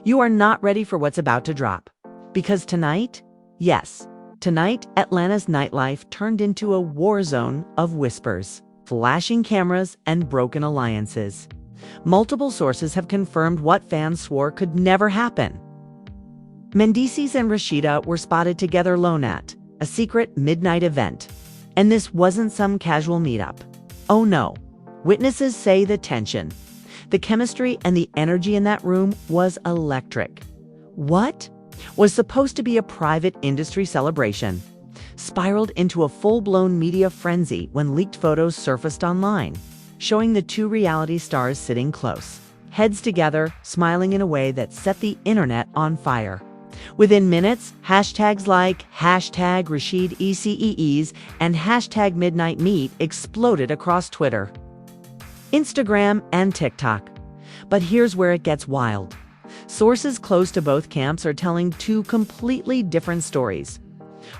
You are not ready for what's about to drop. Because tonight, yes, tonight, Atlanta's nightlife turned into a war zone of whispers, flashing cameras, and broken alliances. Multiple sources have confirmed what fans swore could never happen. Mendeecees and Rasheeda were spotted together alone at a secret midnight event. And this wasn't some casual meetup. Oh no. Witnesses say the tension, the chemistry, and the energy in that room was electric. What was supposed to be a private industry celebration spiraled into a full-blown media frenzy when leaked photos surfaced online, showing the two reality stars sitting close, heads together, smiling in a way that set the internet on fire. Within minutes, hashtags like #RasheedECEEs and #MidnightMeet exploded across Twitter, Instagram, and TikTok. But here's where it gets wild. Sources close to both camps are telling two completely different stories.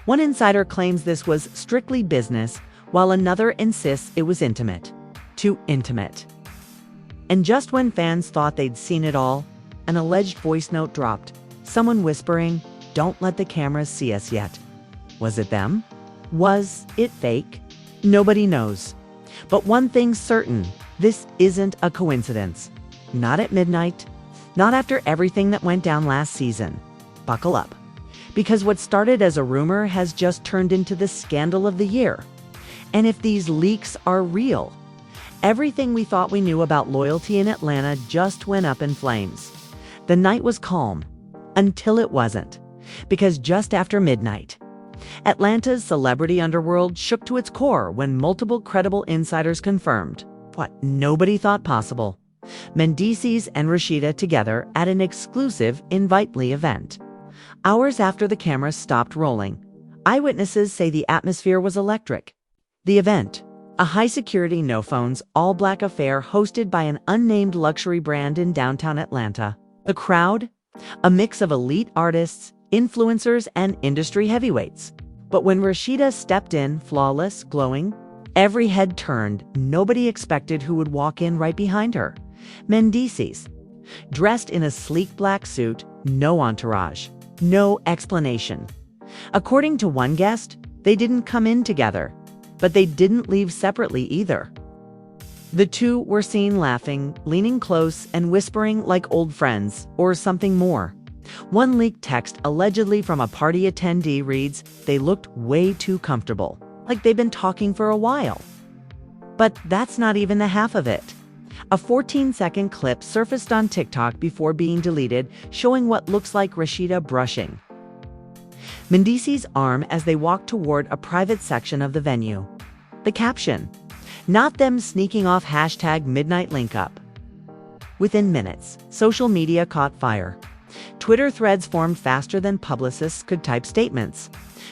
One insider claims this was strictly business, while another insists it was intimate. Too intimate. And just when fans thought they'd seen it all, an alleged voice note dropped. Someone whispering, "Don't let the cameras see us yet." Was it them? Was it fake? Nobody knows. But one thing's certain, this isn't a coincidence. Not at midnight. Not after everything that went down last season. Buckle up. Because what started as a rumor has just turned into the scandal of the year. And if these leaks are real, everything we thought we knew about loyalty in Atlanta just went up in flames. The night was calm. Until it wasn't. Because just after midnight, Atlanta's celebrity underworld shook to its core when multiple credible insiders confirmed what nobody thought possible. Mendeecees and Rasheeda together at an exclusive invite-only event. Hours after the cameras stopped rolling, eyewitnesses say the atmosphere was electric. The event, a high-security, no-phones, all-black affair hosted by an unnamed luxury brand in downtown Atlanta. The crowd, a mix of elite artists, influencers, and industry heavyweights. But when Rasheeda stepped in, flawless, glowing, every head turned. Nobody expected who would walk in right behind her. Mendeecees, dressed in a sleek black suit, no entourage, no explanation. According to one guest, they didn't come in together, but they didn't leave separately either. The two were seen laughing, leaning close, and whispering like old friends, or something more. One leaked text allegedly from a party attendee reads, "They looked way too comfortable, like they've been talking for a while." But that's not even the half of it. A 14-second clip surfaced on TikTok before being deleted, showing what looks like Rasheeda brushing Mendeecees' arm as they walked toward a private section of the venue. The caption, "Not them sneaking off #MidnightLinkUp." Within minutes, social media caught fire. Twitter threads formed faster than publicists could type statements.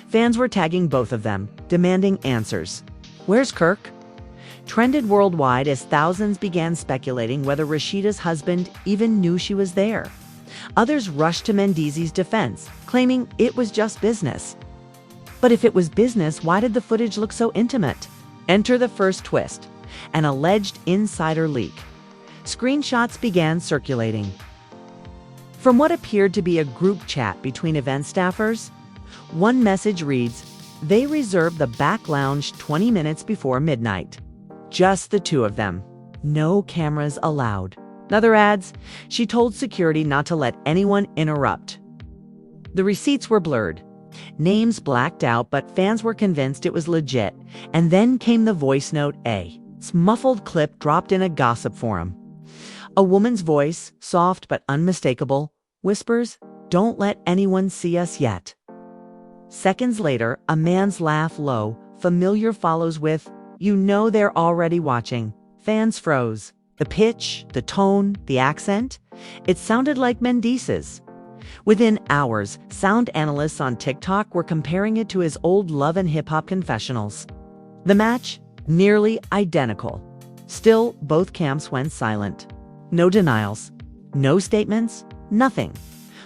Fans were tagging both of them, demanding answers. "Where's Kirk?" Trended worldwide as thousands began speculating whether Rasheeda's husband even knew she was there. Others rushed to Mendeecees' defense, claiming it was just business. But if it was business, why did the footage look so intimate? Enter the first twist, an alleged insider leak. Screenshots began circulating. From what appeared to be a group chat between event staffers, one message reads, "They reserved the back lounge 20 minutes before midnight. Just the two of them. No cameras allowed." Another adds, "She told security not to let anyone interrupt." The receipts were blurred. Names blacked out, but fans were convinced it was legit. And then came the voice note A. Its muffled clip dropped in a gossip forum. A woman's voice, soft but unmistakable, whispers, "Don't let anyone see us yet." Seconds later, a man's laugh, low, familiar, follows with, "You know they're already watching." Fans froze. The pitch, the tone, the accent. It sounded like Mendeecees. Within hours, sound analysts on TikTok were comparing it to his old Love and Hip Hop confessionals. The match, nearly identical. Still, both camps went silent. No denials, no statements, nothing.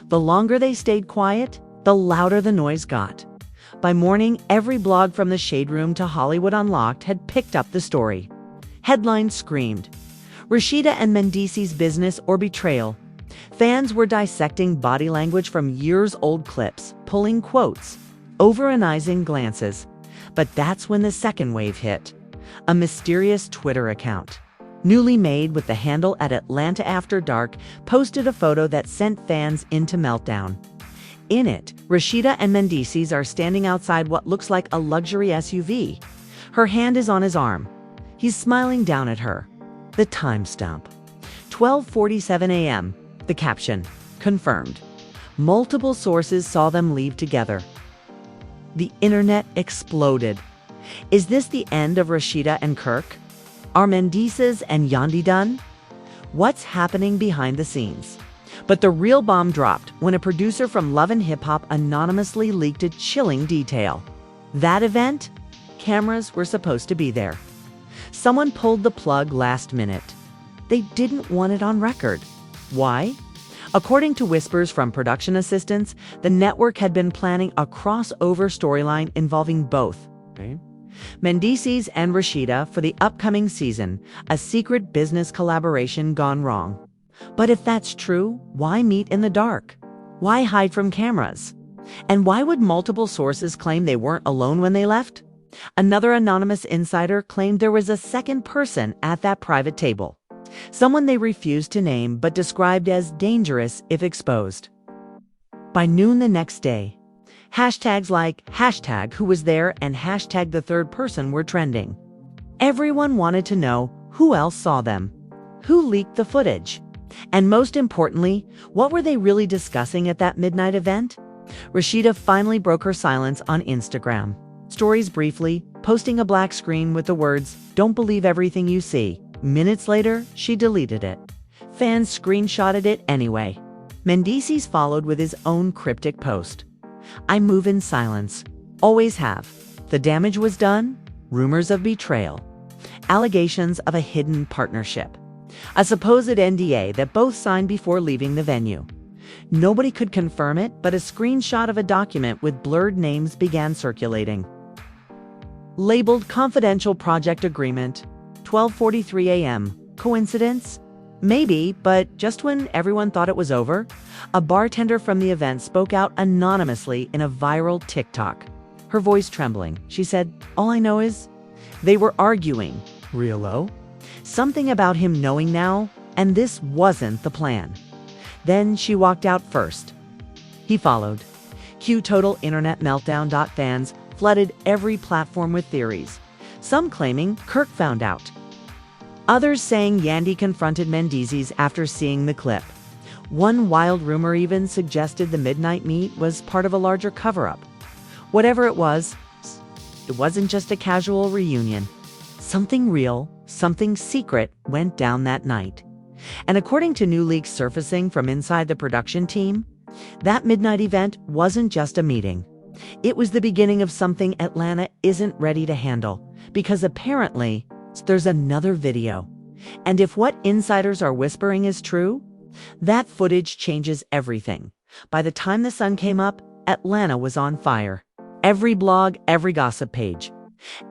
The longer they stayed quiet, the louder the noise got. By morning, every blog from the Shade Room to Hollywood Unlocked had picked up the story. Headlines screamed, "Rasheeda and Mendeecees' business or betrayal." Fans were dissecting body language from years-old clips, pulling quotes, overanalyzing glances. But that's when the second wave hit. A mysterious Twitter account, newly made with the handle @AtlantaAfterDark, posted a photo that sent fans into meltdown. In it, Rasheeda and Mendeecees are standing outside what looks like a luxury SUV. Her hand is on his arm. He's smiling down at her. The timestamp: 12:47 a.m. The caption: confirmed. Multiple sources saw them leave together. The internet exploded. Is this the end of Rasheeda and Kirk? Are Mendeecees and Yandi done? What's happening behind the scenes? But the real bomb dropped when a producer from Love and Hip Hop anonymously leaked a chilling detail. That event? Cameras were supposed to be there. Someone pulled the plug last minute. They didn't want it on record. Why? According to whispers from production assistants, the network had been planning a crossover storyline involving both Mendeecees and Rasheeda for the upcoming season, a secret business collaboration gone wrong. But if that's true, why meet in the dark? Why hide from cameras? And why would multiple sources claim they weren't alone when they left? Another anonymous insider claimed there was a second person at that private table. Someone they refused to name but described as dangerous if exposed. By noon the next day, hashtags like #who-was-there and #the third person were trending. Everyone wanted to know who else saw them, who leaked the footage, and most importantly, what were they really discussing at that midnight event? Rasheeda finally broke her silence on Instagram stories briefly, posting a black screen with the words, "Don't believe everything you see." Minutes later, she deleted it. Fans screenshotted it anyway. Mendeecees followed with his own cryptic post. "I move in silence. Always have. The damage was done. Rumors of betrayal. Allegations of a hidden partnership. A supposed NDA that both signed before leaving the venue." Nobody could confirm it, but a screenshot of a document with blurred names began circulating. Labeled Confidential Project Agreement, 12:43 a.m. Coincidence? Maybe, but just when everyone thought it was over, a bartender from the event spoke out anonymously in a viral TikTok. Her voice trembling, she said, "All I know is they were arguing." Real low? Something about him knowing now, and this wasn't the plan. Then she walked out first. He followed. Cue total internet meltdown. Fans flooded every platform with theories. Some claiming Kirk found out. Others saying Yandi confronted Mendeecees after seeing the clip. One wild rumor even suggested the midnight meet was part of a larger cover-up. Whatever it wasn't just a casual reunion. Something real, something secret went down that night. And according to new leaks surfacing from inside the production team, that midnight event wasn't just a meeting. It was the beginning of something Atlanta isn't ready to handle, because apparently there's another video. And if what insiders are whispering is true, that footage changes everything. By the time the sun came up, Atlanta was on fire. Every blog, every gossip page,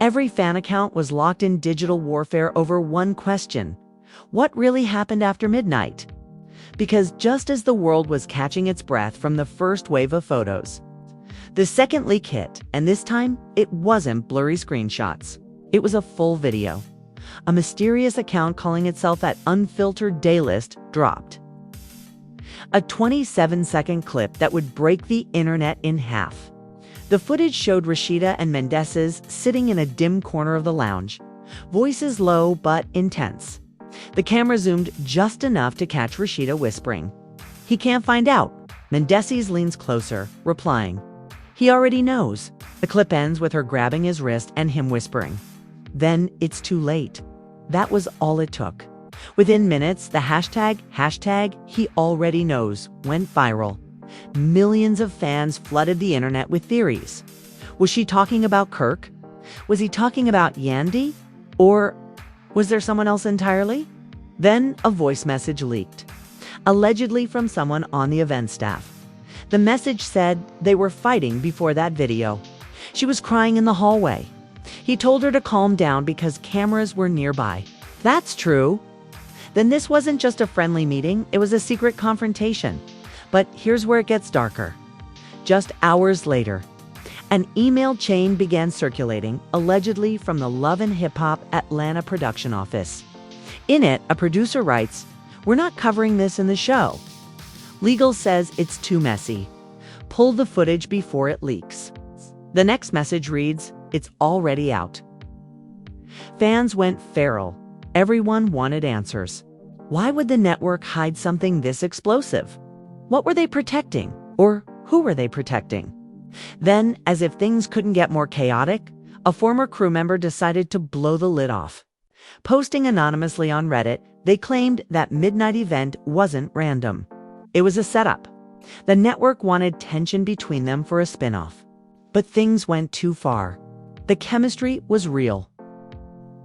every fan account was locked in digital warfare over one question: what really happened after midnight? Because just as the world was catching its breath from the first wave of photos, the second leak hit, and this time it wasn't blurry screenshots. It was a full video. A mysterious account calling itself that Unfiltered Daylist dropped a 27-second clip that would break the internet in half. The footage showed Rasheeda and Mendeecees sitting in a dim corner of the lounge, voices low but intense. The camera zoomed just enough to catch Rasheeda whispering, "He can't find out." Mendeecees leans closer, replying, "He already knows." The clip ends with her grabbing his wrist and him whispering, "Then it's too late." That was all it took. Within minutes, the hashtag he already knows went viral. Millions of fans flooded the internet with theories. Was she talking about Kirk? Was he talking about Yandi? Or was there someone else entirely? Then a voice message leaked, allegedly from someone on the event staff. The message said they were fighting before that video. She was crying in the hallway. He told her to calm down because cameras were nearby. That's true. then this wasn't just a friendly meeting, it was a secret confrontation. But here's where it gets darker. Just hours later, an email chain began circulating, allegedly from the Love and Hip Hop Atlanta production office. In it, a producer writes, "We're not covering this in the show. Legal says it's too messy. Pull the footage before it leaks." The next message reads, "It's already out." Fans went feral. Everyone wanted answers. Why would the network hide something this explosive? What were they protecting? Or who were they protecting? Then, as if things couldn't get more chaotic, a former crew member decided to blow the lid off. Posting anonymously on Reddit, they claimed that midnight event wasn't random. It was a setup. The network wanted tension between them for a spin-off. But things went too far. The chemistry was real.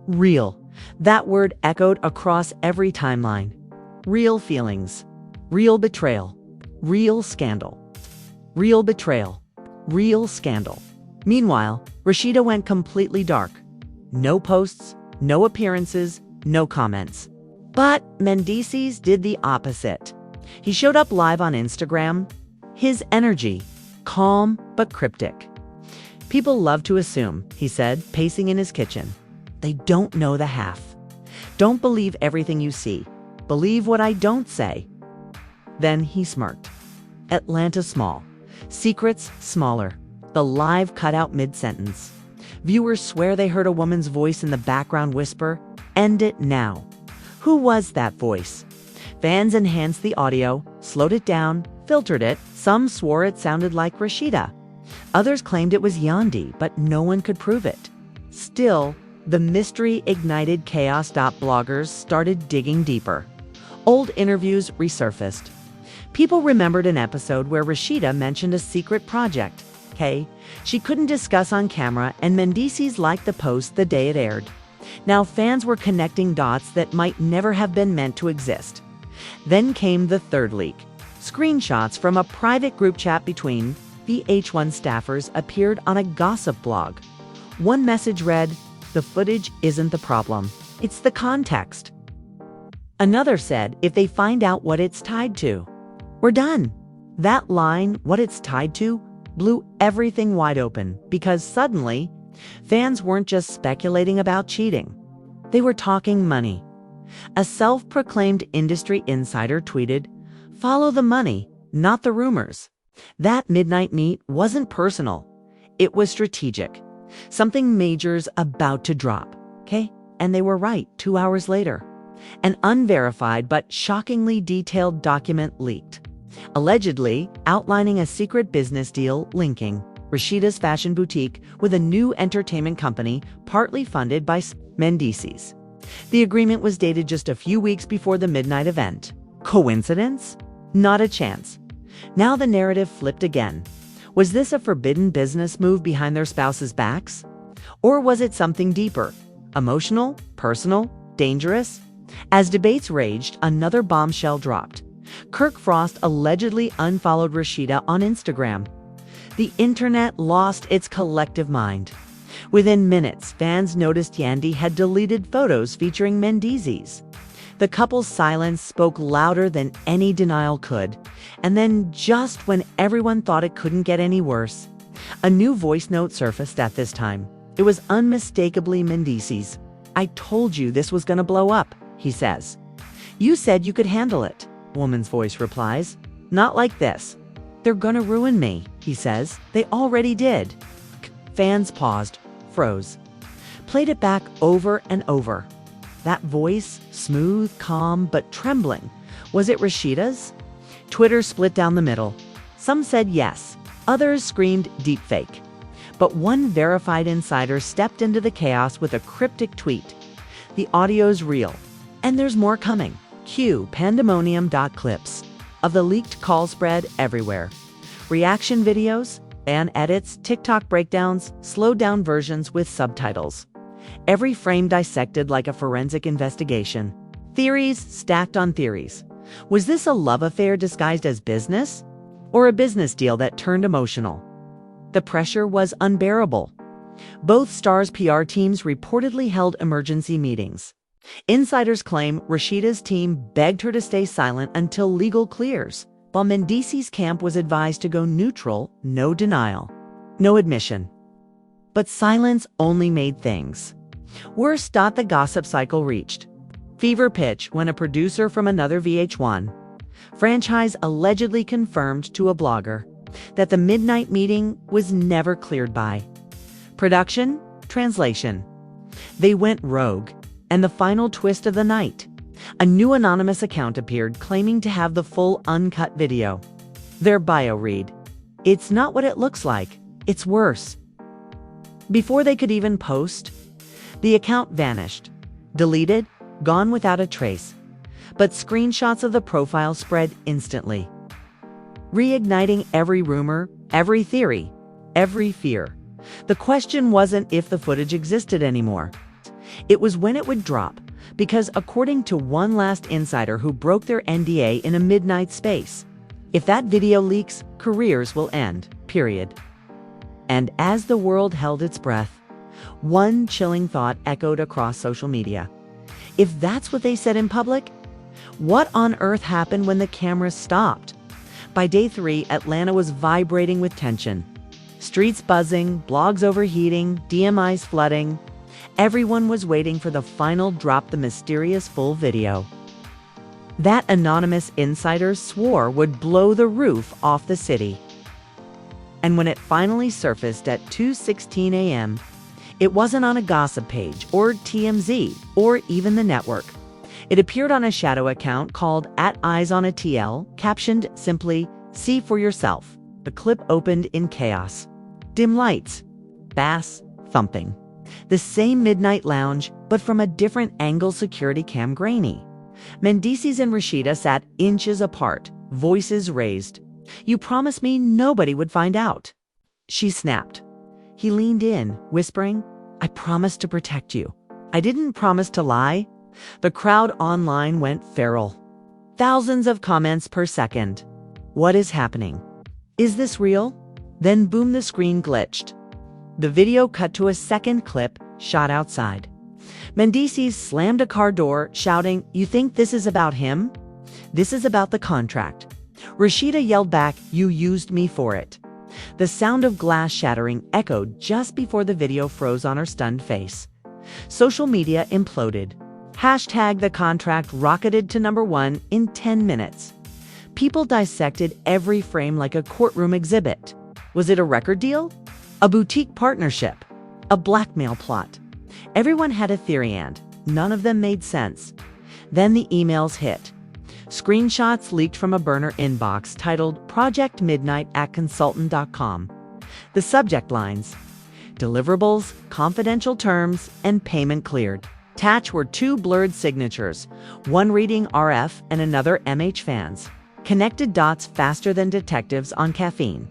Real. That word echoed across every timeline. Real feelings. Real betrayal. Real scandal. Real betrayal. Real scandal. Meanwhile, Rasheeda went completely dark. No posts, no appearances, no comments. But Mendeecees did the opposite. He showed up live on Instagram. His energy, calm but cryptic. "People love to assume," he said, pacing in his kitchen. "They don't know the half. Don't believe everything you see. Believe what I don't say." Then he smirked. Atlanta small. Secrets smaller. The live cut out mid-sentence. Viewers swear they heard a woman's voice in the background whisper, "End it now." Who was that voice? Fans enhanced the audio, slowed it down, filtered it. Some swore it sounded like Rasheeda. Others claimed it was Yandi, but no one could prove it. Still, the mystery ignited chaos. Bloggers started digging deeper. Old interviews resurfaced. People remembered an episode where Rasheeda mentioned a secret project, she couldn't discuss on camera, and Mendeecees liked the post the day it aired. Now fans were connecting dots that might never have been meant to exist. Then came the third leak. Screenshots from a private group chat between VH1 staffers appeared on a gossip blog. One message read, "The footage isn't the problem, it's the context." Another said, "If they find out what it's tied to, we're done." That line, "what it's tied to," blew everything wide open because suddenly, fans weren't just speculating about cheating. They were talking money. A self-proclaimed industry insider tweeted, "Follow the money, not the rumors." That midnight meet wasn't personal. It was strategic. Something major's about to drop, And they were right 2 hours later. An unverified but shockingly detailed document leaked, allegedly outlining a secret business deal linking Rasheeda's fashion boutique with a new entertainment company partly funded by Mendeecees. The agreement was dated just a few weeks before the midnight event. Coincidence? Not a chance. Now the narrative flipped again. Was this a forbidden business move behind their spouses' backs? Or was it something deeper? Emotional? Personal? Dangerous? As debates raged, another bombshell dropped. Kirk Frost allegedly unfollowed Rasheeda on Instagram. The internet lost its collective mind. Within minutes, fans noticed Yandi had deleted photos featuring Mendeecees. The couple's silence spoke louder than any denial could. And then, just when everyone thought it couldn't get any worse, a new voice note surfaced at this time. It was unmistakably Mendeecees. "I told you this was gonna blow up," he says. "You said you could handle it," woman's voice replies. "Not like this." "They're gonna ruin me," he says. "They already did." Fans paused, froze, played it back over and over. That voice, smooth, calm, but trembling. Was it Rasheeda's? Twitter split down the middle. Some said yes, others screamed deepfake. But one verified insider stepped into the chaos with a cryptic tweet. "The audio's real, and there's more coming." Cue pandemonium.clips of the leaked call spread everywhere. Reaction videos, fan edits, TikTok breakdowns, slowed down versions with subtitles. Every frame dissected like a forensic investigation. Theories stacked on theories. Was this a love affair disguised as business? Or a business deal that turned emotional? The pressure was unbearable. Both stars' PR teams reportedly held emergency meetings. Insiders claim Rasheeda's team begged her to stay silent until legal clears, while Mendeecees' camp was advised to go neutral, no denial, no admission. But silence only made things worse. The gossip cycle reached fever pitch when a producer from another VH1 franchise allegedly confirmed to a blogger that the midnight meeting was never cleared by production. Translation: they went rogue, and the final twist of the night, a new anonymous account appeared claiming to have the full uncut video. Their bio read, "It's not what it looks like, it's worse." Before they could even post, the account vanished, deleted, gone without a trace. But screenshots of the profile spread instantly, reigniting every rumor, every theory, every fear. The question wasn't if the footage existed anymore. It was when it would drop, because according to one last insider who broke their NDA in a midnight space, if that video leaks, careers will end, period. And as the world held its breath, one chilling thought echoed across social media. If that's what they said in public, what on earth happened when the cameras stopped? By day 3, Atlanta was vibrating with tension. Streets buzzing, blogs overheating, DMIs flooding. Everyone was waiting for the final drop, the mysterious full video. That anonymous insider swore would blow the roof off the city. And when it finally surfaced at 2:16 a.m., it wasn't on a gossip page or TMZ or even the network. It appeared on a shadow account called @EyesOnATL, captioned simply, "See for yourself." The clip opened in chaos. Dim lights, bass, thumping. The same midnight lounge, but from a different angle, security cam grainy. Mendeecees and Rasheeda sat inches apart, voices raised. "You promised me nobody would find out," she snapped. He leaned in, whispering, "I promised to protect you. I didn't promise to lie." The crowd online went feral. Thousands of comments per second. What is happening? Is this real? Then boom, the screen glitched. The video cut to a second clip shot outside. Mendeecees slammed a car door, shouting, "You think this is about him? This is about the contract." Rasheeda yelled back, "You used me for it." The sound of glass shattering echoed just before the video froze on her stunned face. Social media imploded. #The contract rocketed to #1 in 10 minutes. People dissected every frame like a courtroom exhibit. Was it a record deal? A boutique partnership? A blackmail plot? Everyone had a theory and none of them made sense. Then the emails hit. Screenshots leaked from a burner inbox titled Project Midnight at Consultant.com. The subject lines: deliverables, confidential terms, and payment cleared. Attached were 2 blurred signatures, one reading RF and another MH fans. Connected dots faster than detectives on caffeine.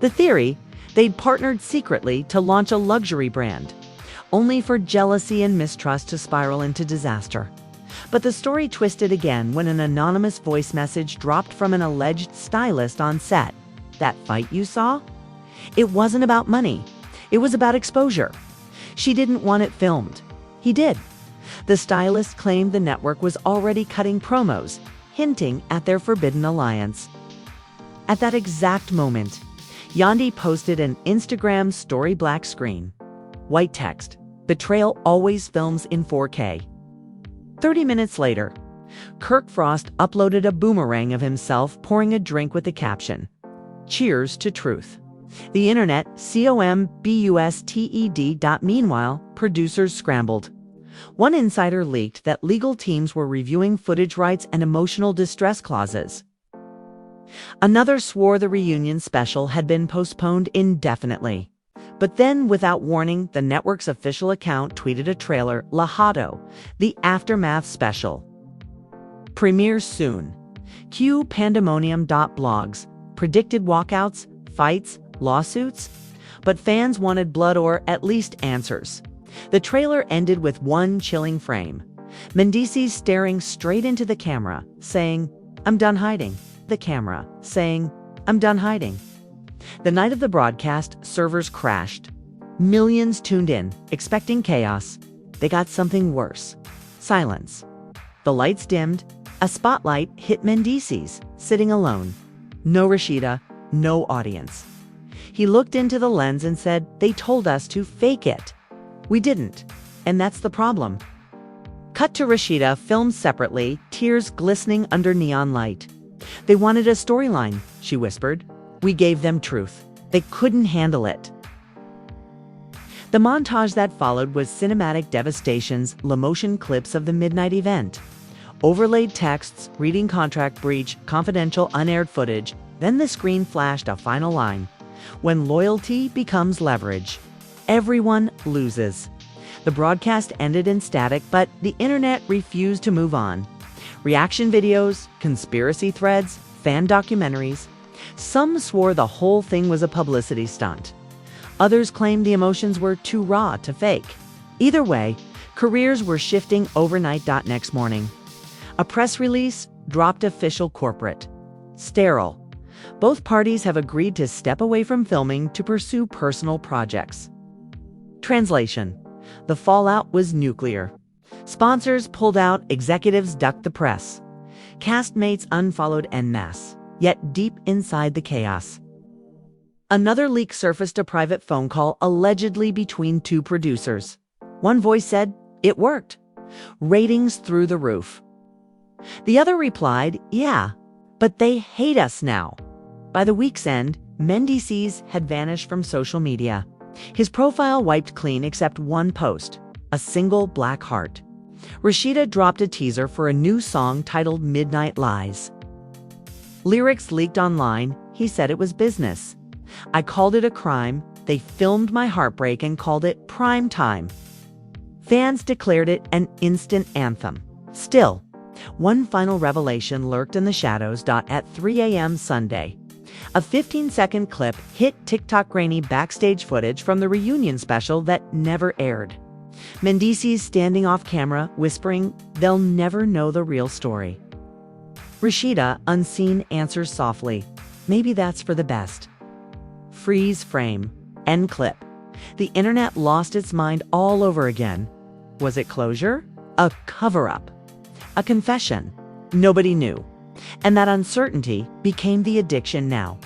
The theory: they'd partnered secretly to launch a luxury brand, only for jealousy and mistrust to spiral into disaster. But the story twisted again when an anonymous voice message dropped from an alleged stylist on set. "That fight you saw? It wasn't about money. It was about exposure. She didn't want it filmed. He did." The stylist claimed the network was already cutting promos, hinting at their forbidden alliance. At that exact moment, Yandi posted an Instagram story, black screen, white text, "Betrayal always films in 4K. 30 minutes later, Kirk Frost uploaded a boomerang of himself pouring a drink with the caption, "Cheers to truth." The internet combusted. Meanwhile, producers scrambled. One insider leaked that legal teams were reviewing footage rights and emotional distress clauses. Another swore the reunion special had been postponed indefinitely. But then, without warning, the network's official account tweeted a trailer, Lajado, the Aftermath special. Premieres soon. Cue pandemonium.blogs, predicted walkouts, fights, lawsuits. But fans wanted blood or at least answers. The trailer ended with one chilling frame. Mendeecees staring straight into the camera, saying, "I'm done hiding." The camera, saying, "I'm done hiding." The night of the broadcast, servers crashed. Millions tuned in, expecting chaos. They got something worse. Silence. The lights dimmed. A spotlight hit Mendeecees, sitting alone. No Rasheeda, no audience. He looked into the lens and said, "They told us to fake it. We didn't. And that's the problem." Cut to Rasheeda, filmed separately, tears glistening under neon light. "They wanted a storyline," she whispered. "We gave them truth. They couldn't handle it." The montage that followed was cinematic devastations, low-motion clips of the midnight event. Overlaid texts, reading contract breach, confidential unaired footage, then the screen flashed a final line. "When loyalty becomes leverage, everyone loses." The broadcast ended in static, but the internet refused to move on. Reaction videos, conspiracy threads, fan documentaries. Some swore the whole thing was a publicity stunt. Others claimed the emotions were too raw to fake. Either way, careers were shifting overnight. Next morning, a press release dropped official corporate. Sterile. Both parties have agreed to step away from filming to pursue personal projects. Translation. The fallout was nuclear. Sponsors pulled out, executives ducked the press. Castmates unfollowed en masse, yet deep inside the chaos, another leak surfaced, a private phone call allegedly between two producers. One voice said, "It worked. Ratings through the roof." The other replied, "Yeah, but they hate us now." By the week's end, Mendeecees had vanished from social media. His profile wiped clean except one post, a single black heart. Rasheeda dropped a teaser for a new song titled "Midnight Lies." Lyrics leaked online. He said it was business. "I called it a crime. They filmed my heartbreak and called it prime time." Fans declared it an instant anthem. Still, one final revelation lurked in the shadows. At 3 a.m. Sunday, a 15-second clip hit TikTok. Grainy backstage footage from the reunion special that never aired. Mendeecees standing off camera, whispering, "They'll never know the real story." Rasheeda, unseen, answers softly, "Maybe that's for the best." Freeze frame. End clip. The internet lost its mind all over again. Was it closure? A cover-up? A confession? Nobody knew. And that uncertainty became the addiction now.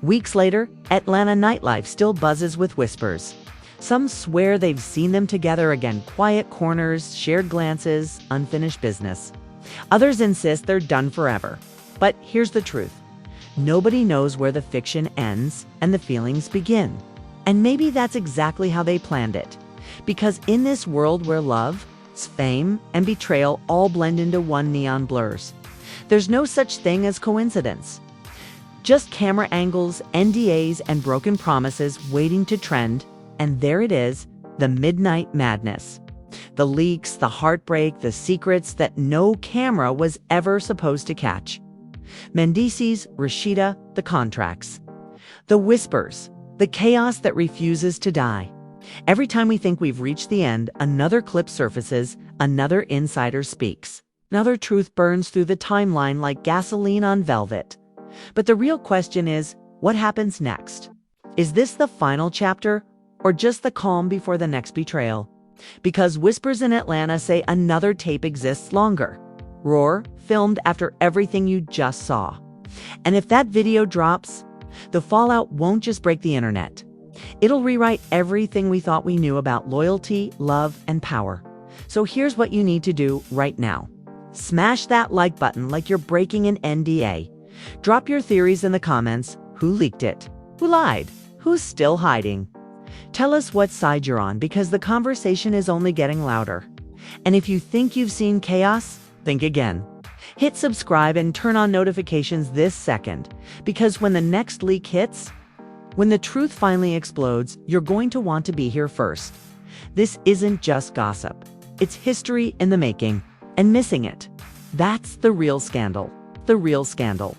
Weeks later, Atlanta nightlife still buzzes with whispers. Some swear they've seen them together again, quiet corners, shared glances, unfinished business. Others insist they're done forever. But here's the truth. Nobody knows where the fiction ends and the feelings begin. And maybe that's exactly how they planned it. Because in this world where love, fame, and betrayal all blend into one neon blurs, there's no such thing as coincidence. Just camera angles, NDAs, and broken promises waiting to trend. And there it is, the midnight madness. The leaks, the heartbreak, the secrets that no camera was ever supposed to catch. Mendeecees, Rasheeda, the contracts. The whispers, the chaos that refuses to die. Every time we think we've reached the end, another clip surfaces, another insider speaks. Another truth burns through the timeline like gasoline on velvet. But the real question is, what happens next? Is this the final chapter, or just the calm before the next betrayal? Because whispers in Atlanta say another tape exists longer. Roar, filmed after everything you just saw. And if that video drops, the fallout won't just break the internet. It'll rewrite everything we thought we knew about loyalty, love, and power. So here's what you need to do right now. Smash that like button like you're breaking an NDA. Drop your theories in the comments. Who leaked it? Who lied? Who's still hiding? Tell us what side you're on, because the conversation is only getting louder. And if you think you've seen chaos, think again. Hit subscribe and turn on notifications this second, because when the next leak hits, when the truth finally explodes, you're going to want to be here first. This isn't just gossip. It's history in the making, and missing it. That's the real scandal. The real scandal.